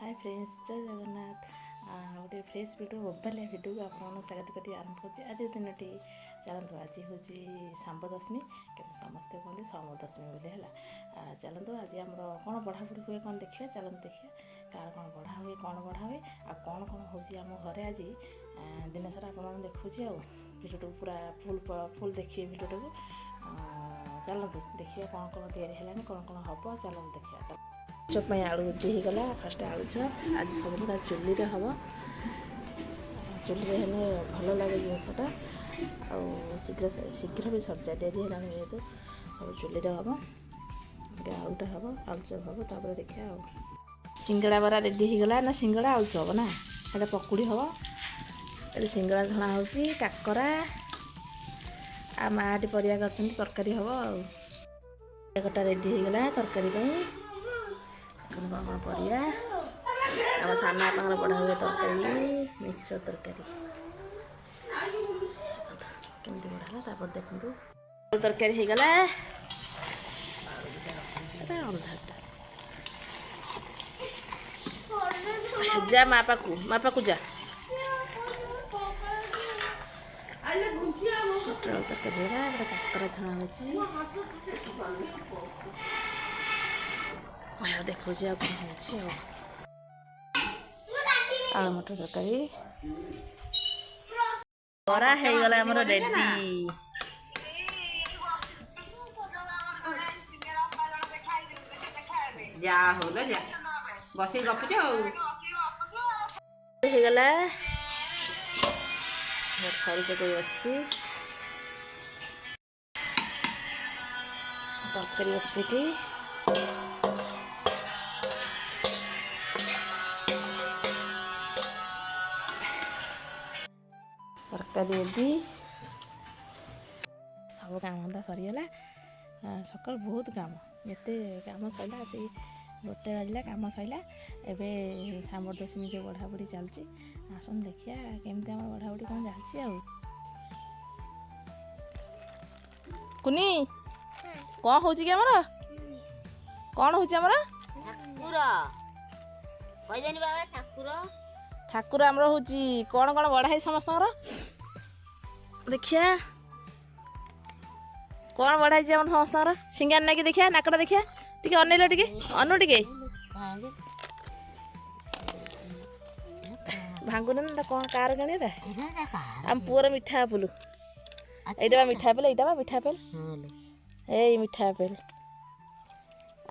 Hi friends जय जगन्नाथ गोटे fresh video mobile video को आपको स्वागत कर आरंभ कर आज दिनटी चलतु आज हूँ सांब दशमी कि समस्ते कहते सम दशमी बोली है चलतु आज आम कौन बढ़ापढ़ी हुए कौन देखिए चलते देखिए कार कौन बढ़ा हुए कौन बढ़ा हुए आ कौन कौन होम घरे आज दिन सारा आप देखुची भिडियो पूरा फुल देखिए भिडियो को चलतु देखिए कौन कौन या कौन कौन हम चलतु देखिए चप आलू होगला फास्ट आलू चप आज सब चुली हम चुली हेल्ले भल लगे जिनसटा शीघ्र शीघ्र भी सर जाए डेरी है जेहतु सब चुली हम आलूटा हम आलू चप हम तापर देखा सिंगड़ा बरा रेडी होगला ना सिंगड़ा आलू चप ना ये पकुड़ी हम ये सिंगड़ा छणा हो काकरा आ माटी परिया कर तरकारी हम आटा रेडी होगला तरकारी कौन कौन परिया आम साना बापा बढ़ा हुए तरकारी मिक्सचर तरकारी केमती बढ़ा तापर देखु तरकारी होगला जा मापा जा मटर तरकारी काकरा छणा हो देखो आलू मटर तरकारी बरा होगला रेडी जा हो लो जा बस गपुच होगला सरी चकई बसी तरकारी बसी तरकारी रेडी सब काम धंदा सरीगला सकाल बहुत काम एते काम सरला से गोटे बजला काम सरला एवं सांबर दशमी जो बढ़ाबढ़ी चलती आसन देखिया केमती आम बढ़ाबढ़ी कौन चलती कुनी कौन हो कौन हो ठाकुर आमर हूँ कौन कौन बढ़ा समस्त देखिया कौन बढ़ाई समस्त सिंगार ना कि देखिया नाकटा देखिया टे अनैल टे अनु टे भांगुन कौन कार गणी आम पुअर मिठा आपेल यहाँ मिठा आपेल यहाँ मिठा आपेल ए मिठा आपेल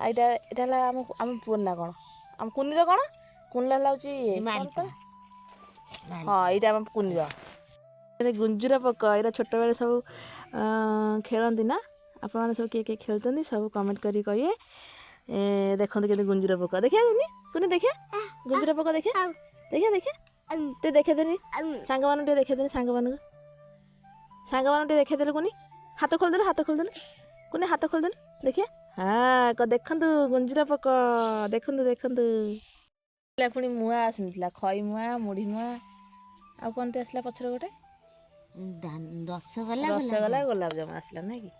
यहाँ आम पुअर ना कौन आम कुनीर कौन कुनला हूँ हाँ यहाँ आम कुनीर गुंजुरा पक ये छोट बेले सब खेलती ना आप सब किए खेलते सब कमेंट करी कहे देखते के गुंजुरा पक देखिए कुनी देखिए गुंजुरा पक देखिए देखिए देखिए टे देखेदेनि सांग मान देखेदेनि सांग मान देखेदेले कुनी हाथ खोलदेले कुनी हाथ खोलदेले देखिए हाँ देखु गुंजुरा पक देखु पुणी मुआ आसला खई मुआ मुढ़ी मुआ आ कौन आसला पछर गोटे रसगोला गोलाप जामुन आसला ना कि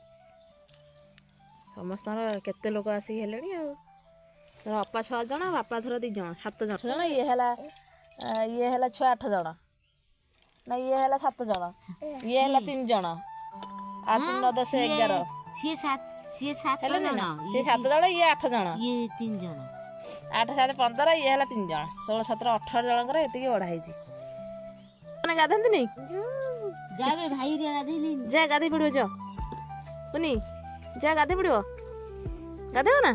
समस्त केते लोक आसिक हेले अपा 6 जन बापा धर 2 जन 7 जन ये है छुआ 8 जन ना ये है 7 जन ये है 3 जन 8 9 10 11 सी 7 जन सी 7 जन ये 8 जन ये 3 जन 8 7 15 ये है 3 जन 16 17 18 जनकर ये बढ़ाई गाधती नहीं जाबे भाई रे गाधेली जा गाधे पड़ो जा कुनी जा गाधे पड़ो गाधेब ना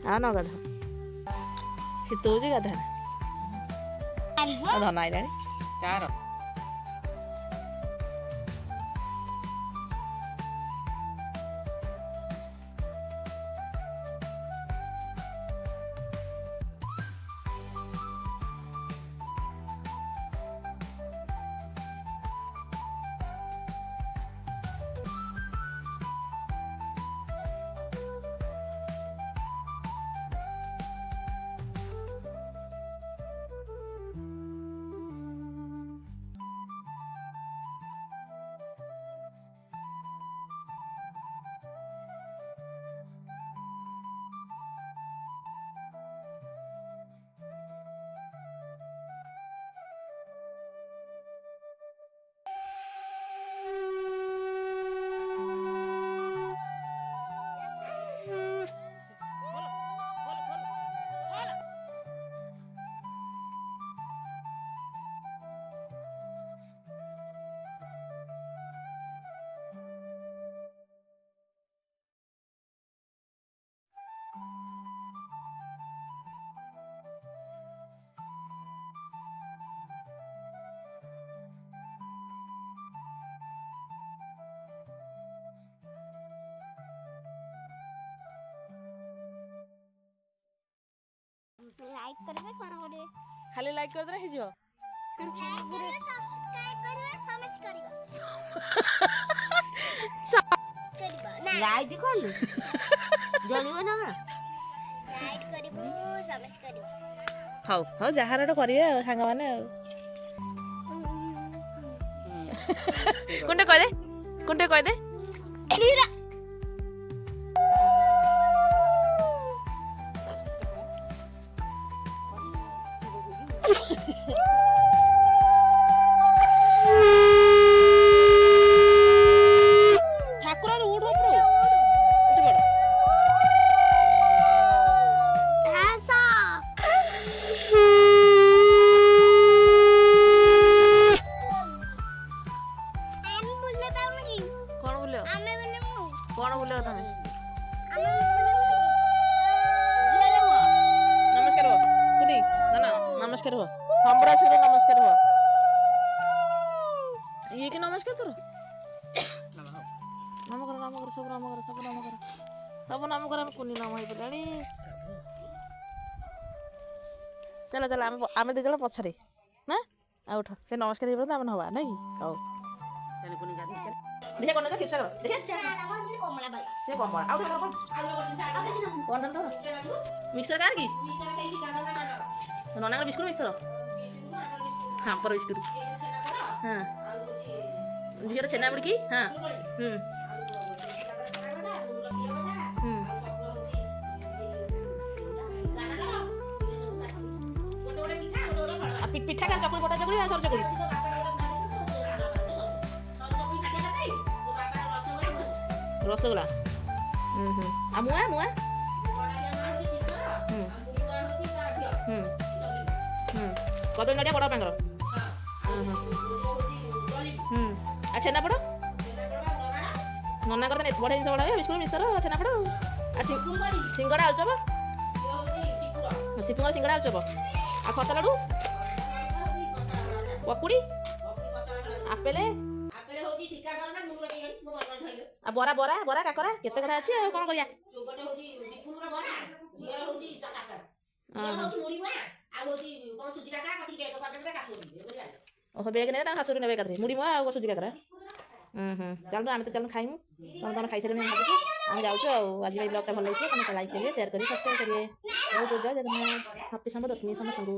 हाँ न गाध शीत हो गाधा धन आईला कार ଲାଇକ୍ କରିବେ କ'ଣ କରିବେ ଖାଲି ଲାଇକ୍ କରିଦେଲେ ହେଇଯିବ। ଲାଇଟ୍ କଲୁ ଜଳିବ ନା କଣ? ହଉ ହଉ ଯାହାର ଗୋଟେ କରିବେ ଆଉ ସାଙ୍ଗମାନେ ଆଉ କୋଣଟେ କହିଦେ ଠାକୁର ଉଠ ଉପରୁ ଉଠି ପଡ଼। କ'ଣ ବୁଲିବ କ'ଣ ବୁଲିବ ତମେ? ନମସ୍କାର ହୁଅ ପୁନି ନା ନମସ୍କାର ହୁଅ ସମ୍ବରାଶିର ନମସ୍କାର ହୁଅ। ଇଏ କି ନମସ୍କାର ତୋର ନାମ କର ସବୁ ନାମ କର ସବୁ ନାମ କର ଆମେ କୁନି ନାମ ହେଇପାରିଲାଣି। ଚାଲ ଆମେ ଦୁଇ ଜଣ ପଛରେ ନା ଆଉ ଉଠ ସେ ନମସ୍କାର ହେଇପାରିବ ଆମେ ନେବା ନାଇଁ କି ହଉ ଦେଖିଆ କ'ଣ ଠିକ୍ କର ଦେଖିଆ ସେ କମଳା ଆଉ କ'ଣ ମିକ୍ସର କାହାର କି ନନାଙ୍କର ବିସ୍କୁଟ ମିକ୍ସର ହାମ୍ପର ବିସ୍କୁଟ ହଁ ଝିଅର ଛେନା ବୁଡ଼ିକି ହଁ ପିଠା କାହାର ଚକୁଳି ବଟା ଚକୁଳି ସର ଚକୁଳି ରସଗୋଲା ଆଉ ମୁଆଁ କଦଳୀ ନଡ଼ିଆ ବଡ଼ ବାପାଙ୍କର ଆଉ ଛେନାପୋଡ଼ ନନାଙ୍କର ତ ବଢ଼ିଆ ଜିନିଷ ବଢ଼ା ହୁଏ ବିସ୍କୁଟ ମିକ୍ସର ଛେନାପୋଡ଼ ଆଉ ସିଙ୍ଗଡ଼ା ଆଳୁଚପ ସିପୁଙ୍କର ସିଙ୍ଗଡ଼ା ଆଳୁଚପ ଆଉ ଖସା ଲଡ଼ୁ ପକୁଡ଼ି ଆପେଲ ଆଉ ବରା କାକରା କେତେ କଥା ଅଛି ଆଉ କ'ଣ କରିବା। ଓହୋ ବେଗ ନେବେ ତାଙ୍କ ଶାଶୁରୁ ନେବେ ଏକାଥରେ ମୁଢ଼ି ମୁଆଁ ଆଉ ସୁଜି କାକରା ଚାଲୁ ଆମେ ତ ଚାଲୁ ଖାଇମୁ ତମେ ଖାଇସାରିଲଣି ଭାବୁଛୁ ଆମେ ଯାଉଛୁ ଆଉ ଆଜି ଏଇ ବ୍ଲଗ୍ଟା ଭଲ ଲାଗିଥିବ ତମେ ଲାଇକ୍ କରିବେ ସେୟାର କରିବେ ସବସ୍କ୍ରାଇବ୍ କରିବେ ବହୁତ ଜୟ ଜଗନ୍ନାଥ ହାପି ସମ୍ବଦଶମୀ ସମସ୍ତଙ୍କୁ।